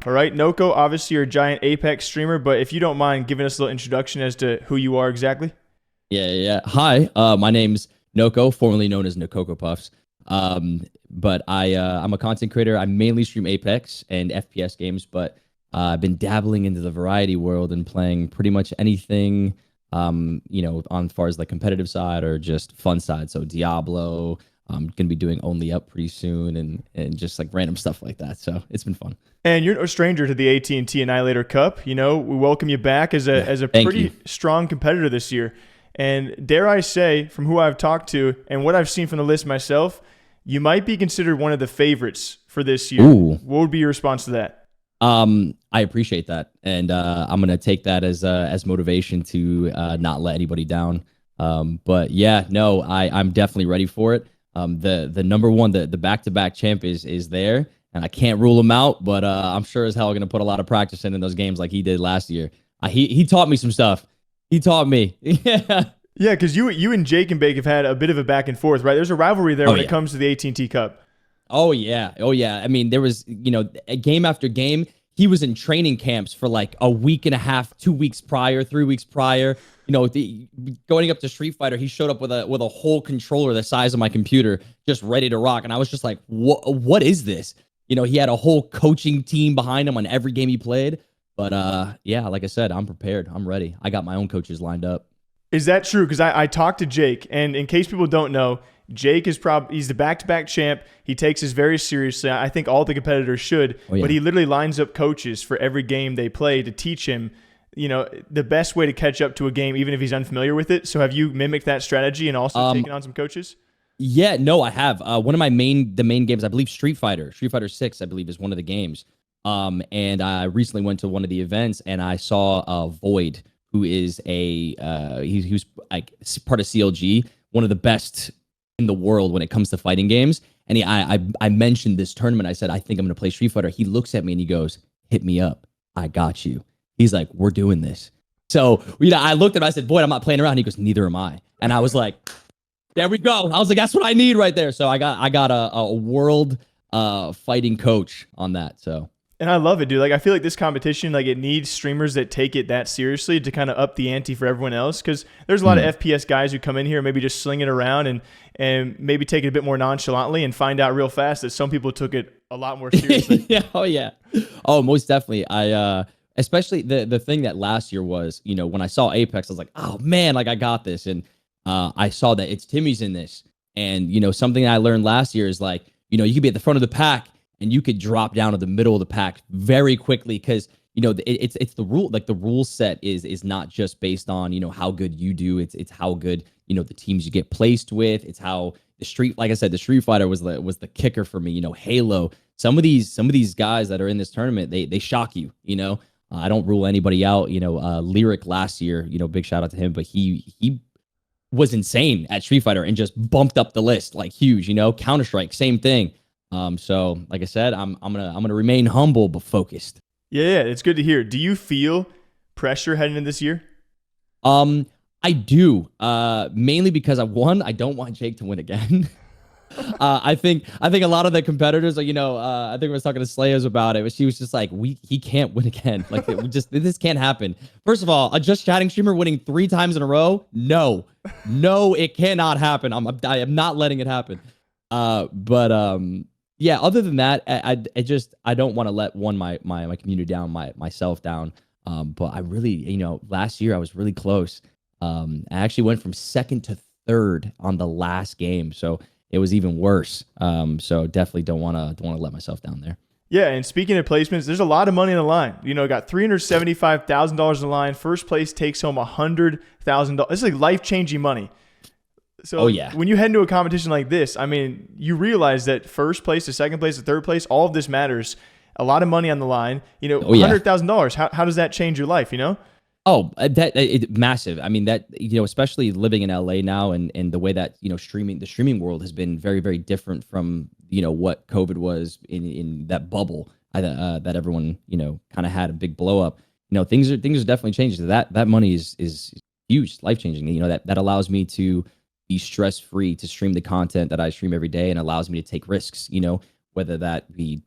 All right, Noko, obviously you're a giant Apex streamer, but if you don't mind giving us a little introduction as to who you are exactly. Yeah. Hi, my name's Noko, formerly known as Nokoko Puffs. But I'm a content creator. I mainly stream Apex and FPS games, but I've been dabbling into the variety world and playing pretty much anything, on far as like competitive side or just fun side. So Diablo, I'm gonna be doing Only Up pretty soon and just like random stuff like that. So it's been fun. And you're no stranger to the AT&T Annihilator Cup. You know, we welcome you back as a Thank pretty you. strong competitor this year. And dare I say, from who I've talked to and what I've seen from the list myself, you might be considered one of the favorites for this year. Ooh. What would be your response to that? I appreciate that, and I'm gonna take that as motivation to not let anybody down. But yeah, no, I'm definitely ready for it. The number one, the back-to-back champ is there, and I can't rule him out. But I'm sure as hell gonna put a lot of practice in those games like he did last year. He taught me some stuff. He taught me. Yeah. Yeah, because you and Jake and Bake have had a bit of a back and forth, right? There's a rivalry there when it comes to the AT&T Cup. Oh yeah. Oh yeah. I mean, there was, a game after game, he was in training camps for like a week and a half, 2 weeks prior, 3 weeks prior. Going up to Street Fighter, he showed up with a whole controller the size of my computer, just ready to rock. And I was just like, what is this? He had a whole coaching team behind him on every game he played. But yeah, like I said, I'm prepared. I'm ready. I got my own coaches lined up. Is that true? Because I talked to Jake, and in case people don't know, Jake is he's the back-to-back champ. He takes this very seriously. I think all the competitors should, but he literally lines up coaches for every game they play to teach him, the best way to catch up to a game, even if he's unfamiliar with it. So have you mimicked that strategy and also taken on some coaches? Yeah, no, I have. One of the main games, I believe Street Fighter 6, I believe is one of the games. And I recently went to one of the events and I saw Void, who is he was like part of CLG, one of the best in the world when it comes to fighting games. And I mentioned this tournament. I said, I think I'm going to play Street Fighter. He looks at me and he goes, hit me up. I got you. He's like, we're doing this. So, I looked at him. I said, boy, I'm not playing around. He goes, neither am I. And I was like, there we go. I was like, that's what I need right there. So I got a world fighting coach on that. So. And I love it, dude. Like, I feel like this competition, like, it needs streamers that take it that seriously to kind of up the ante for everyone else. Because there's a lot of FPS guys who come in here and maybe just sling it around and maybe take it a bit more nonchalantly and find out real fast that some people took it a lot more seriously. Yeah. Oh, yeah. Oh, most definitely. Especially the thing that last year was, when I saw Apex, I was like, oh, man, like, I got this. And I saw that iiTzTimmy's in this. And, something I learned last year is like, you could be at the front of the pack and you could drop down to the middle of the pack very quickly because it's the rule. Like the rule set is not just based on how good you do. It's how good the teams you get placed with. It's how like I said, the Street Fighter was the kicker for me. Halo. Some of these guys that are in this tournament, they shock you. I don't rule anybody out. Lyric last year. Big shout out to him, but he was insane at Street Fighter and just bumped up the list like huge. Counter-Strike, same thing. So like I said, I'm gonna remain humble but focused. Yeah, it's good to hear. Do you feel pressure heading into this year? I do. Mainly because I don't want Jake to win again. I think a lot of the competitors, I think I was talking to Slayers about it, but she was just like, he can't win again. Like this can't happen. First of all, a Just Chatting streamer winning 3 times in a row? No, it cannot happen. I am not letting it happen. Yeah, other than that, I don't want to let my community down, myself down. But I really, last year I was really close. I actually went from second to third on the last game, so it was even worse. So definitely don't want to let myself down there. Yeah, and speaking of placements, there's a lot of money on the line. Got $375,000 in the line. First place takes home $100,000. This is like life-changing money. So when you head into a competition like this, I mean, you realize that first place to second place to third place, all of this matters. A lot of money on the line. $100,000. How does that change your life? Oh, massive. I mean, that especially living in LA now, and the way that the streaming world has been very, very different from what COVID was in that bubble that everyone kind of had a big blow up. Things are definitely changing. That money is huge, life changing. That allows me to be stress free to stream the content that I stream every day, and allows me to take risks. whether that be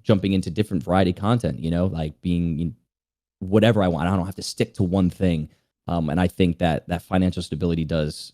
jumping into different variety content, like being whatever I want. I don't have to stick to one thing. And I think that financial stability does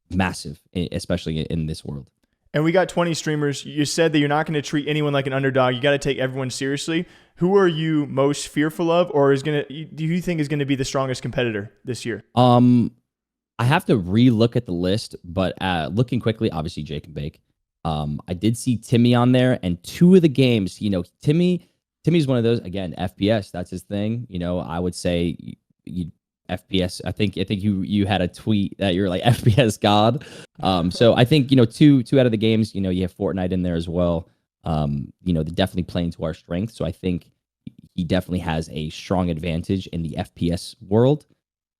massive, especially in this world. And we got 20 streamers. You said that you're not going to treat anyone like an underdog. You got to take everyone seriously. Who are you most fearful of, or do you think is going to be the strongest competitor this year? I have to re-look at the list, but looking quickly, obviously Jake and Bake. I did see Timmy on there, and 2 of the games, Timmy's one of those, again, FPS, that's his thing. I would say FPS. I think you had a tweet that you're like FPS god. So I think two out of the games, you have Fortnite in there as well. They're definitely playing to our strength. So I think he definitely has a strong advantage in the FPS world.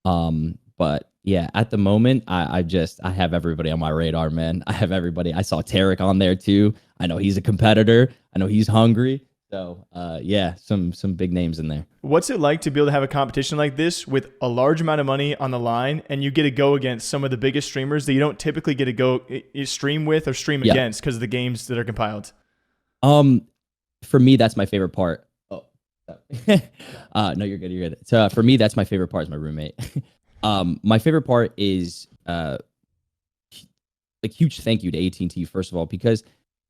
But yeah, at the moment, I have everybody on my radar, man. I have everybody. I saw Tarik on there too. I know he's a competitor. I know he's hungry. So yeah, some big names in there. What's it like to be able to have a competition like this with a large amount of money on the line, and you get to go against some of the biggest streamers that you don't typically get to go stream with or stream against because of the games that are compiled? For me, that's my favorite part. Oh, no, you're good. You're good. So for me, that's my favorite part is my roommate. My favorite part is like huge thank you to AT&T first of all, because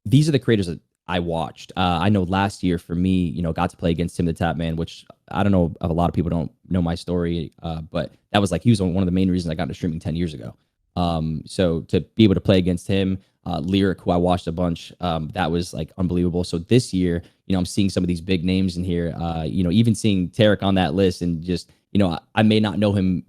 these are the creators that I watched. I know last year for me, got to play against Tim the Tap Man, which I don't know if a lot of people don't know my story, but that was like he was one of the main reasons I got into streaming 10 years ago. So to be able to play against him, Lyric, who I watched a bunch, that was like unbelievable. So this year, I'm seeing some of these big names in here. Even seeing Tarik on that list, and just I may not know him,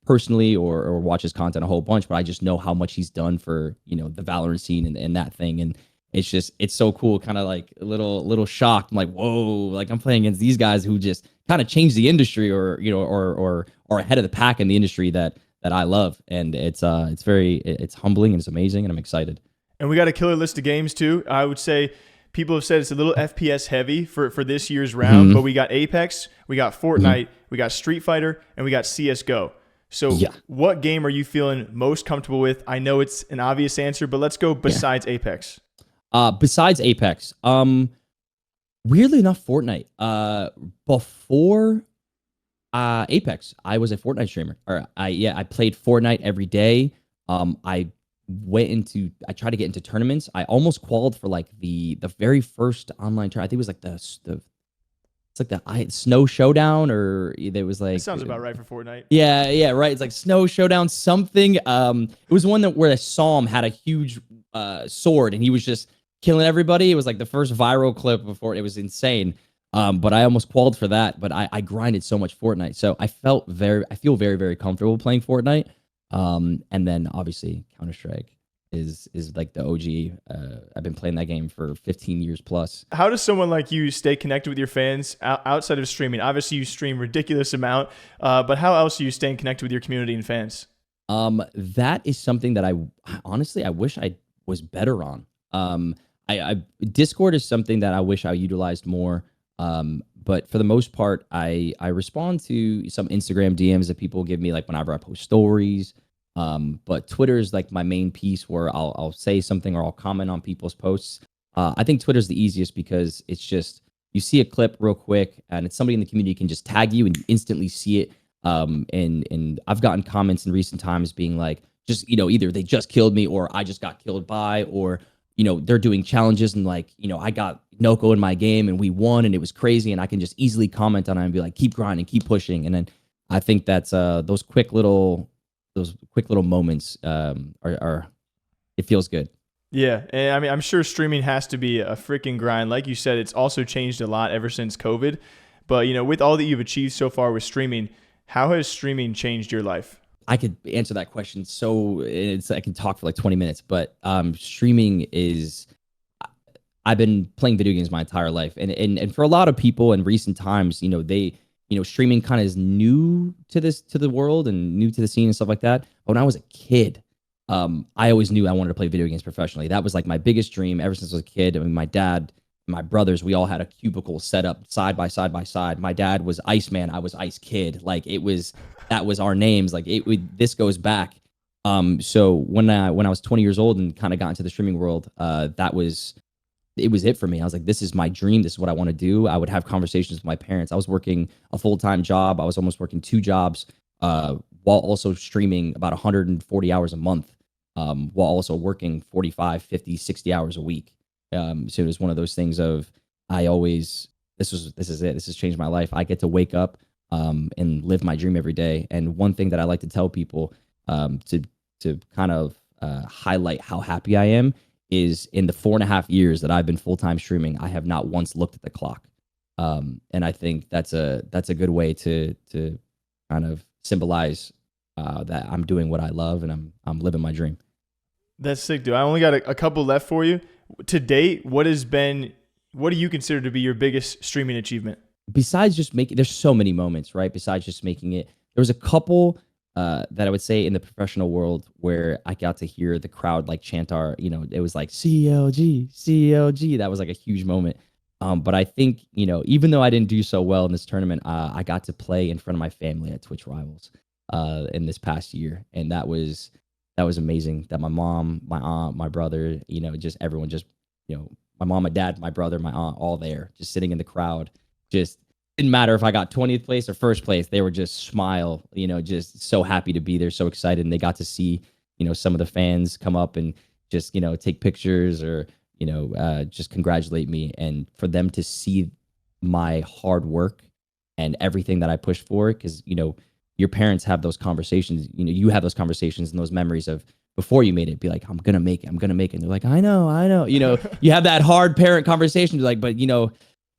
personally or watch his content a whole bunch, but I just know how much he's done for the Valorant scene and that thing. And it's so cool, kind of like a little shocked. I'm like, whoa, like I'm playing against these guys who just kind of changed the industry, or ahead of the pack in the industry that I love. And it's humbling and it's amazing, and I'm excited. And we got a killer list of games too. I would say people have said it's a little FPS heavy for this year's round, but we got Apex, we got Fortnite, we got Street Fighter, and we got CSGO. So what game are you feeling most comfortable with? I know it's an obvious answer, but let's go besides Apex. Besides Apex, weirdly enough, Fortnite. Before Apex, I was a Fortnite streamer. I played Fortnite every day. I tried to get into tournaments. I almost qualified for like the very first online tournament. I think it was like it's like the Snow Showdown, or there was like. That sounds about right for Fortnite. Yeah, right. It's like Snow Showdown something. It was one where Psalm had a huge sword, and he was just killing everybody. It was like the first viral clip before. It was insane. But I almost qualified for that. But I grinded so much Fortnite, so I feel very, very comfortable playing Fortnite. And then obviously Counter-Strike is like the OG. I've been playing that game for 15 years plus. How does someone like you stay connected with your fans outside of streaming? Obviously, you stream ridiculous amount, but how else are you staying connected with your community and fans? That is something that I honestly wish I was better on. Discord is something that I wish I utilized more. But for the most part, I respond to some Instagram DMs that people give me, like whenever I post stories. But Twitter is like my main piece where I'll say something or I'll comment on people's posts. I think Twitter is the easiest because it's just, you see a clip real quick and it's somebody in the community can just tag you and you instantly see it. And I've gotten comments in recent times being like, just, either they just killed me or I just got killed by, or, they're doing challenges and like, I got Noko in my game and we won and it was crazy. And I can just easily comment on it and be like, keep grinding, keep pushing. And then I think that's those quick little moments are it feels good. Yeah, and I mean, I'm sure streaming has to be a freaking grind. Like you said, it's also changed a lot ever since COVID. But with all that you've achieved so far with streaming, how has streaming changed your life? I could answer that question. So I can talk for like 20 minutes, but streaming is, I've been playing video games my entire life. And for a lot of people in recent times, streaming kind of is new to the world and new to the scene and stuff like that. But when I was a kid, I always knew I wanted to play video games professionally. That was like my biggest dream ever since I was a kid. I mean, my dad, my brothers, we all had a cubicle set up side by side by side. My dad was Iceman, I was Ice Kid. Like that was our names. Like this goes back. So when I was 20 years old and kind of got into the streaming world, that was it was it for me. I was like, this is my dream. This is what I want to do. I would have conversations with my parents. I was working a full-time job. I was almost working 2 jobs while also streaming about 140 hours a month, while also working 45, 50, 60 hours a week. So it was one of those things of I always, this is it. This has changed my life. I get to wake up and live my dream every day. And one thing that I like to tell people to kind of highlight how happy I am is in the 4.5 years that I've been full-time streaming, I have not once looked at the clock. And I think that's a good way to kind of symbolize that I'm doing what I love and I'm living my dream. That's sick, dude. I only got a couple left for you. To date, what do you consider to be your biggest streaming achievement? Besides just making, there's so many moments, right? Besides just making it, there was a couple that I would say in the professional world where I got to hear the crowd like chant our, it was like CLG, CLG. That was like a huge moment. But I think, even though I didn't do so well in this tournament, I got to play in front of my family at Twitch Rivals in this past year. And that was amazing that my mom, my aunt, my brother, just everyone just, my mom, my dad, my brother, my aunt, all there, just sitting in the crowd. Just didn't matter if I got 20th place or first place. They were just smile, just so happy to be there, so excited. And they got to see, some of the fans come up and just, take pictures or, just congratulate me. And for them to see my hard work and everything that I pushed for, because, your parents have those conversations, you have those conversations and those memories of before you made it, be like, I'm going to make it. I'm going to make it. And they're like, I know. You have that hard parent conversation. You're like, but you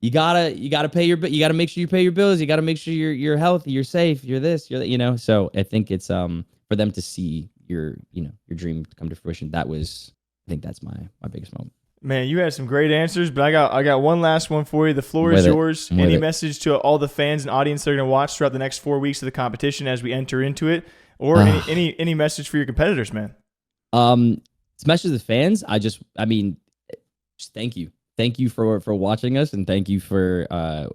gotta pay you gotta make sure you pay your bills. You gotta make sure you're healthy, you're safe, you're this, you're that, So I think it's for them to see your dream come to fruition. I think that's my biggest moment. Man, you had some great answers, but I got one last one for you. The floor is yours. Any message to all the fans and audience that are gonna watch throughout the next 4 weeks of the competition as we enter into it, or any message for your competitors, man? Message to the fans. Just thank you. Thank you for watching us, and thank you for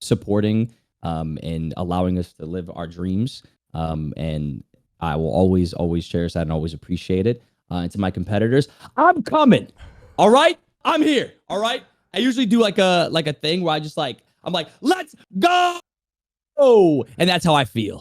supporting and allowing us to live our dreams. And I will always cherish that and always appreciate it. And to my competitors, I'm coming. All right, I'm here. All right. I usually do like a thing where I'm like, let's go, and that's how I feel.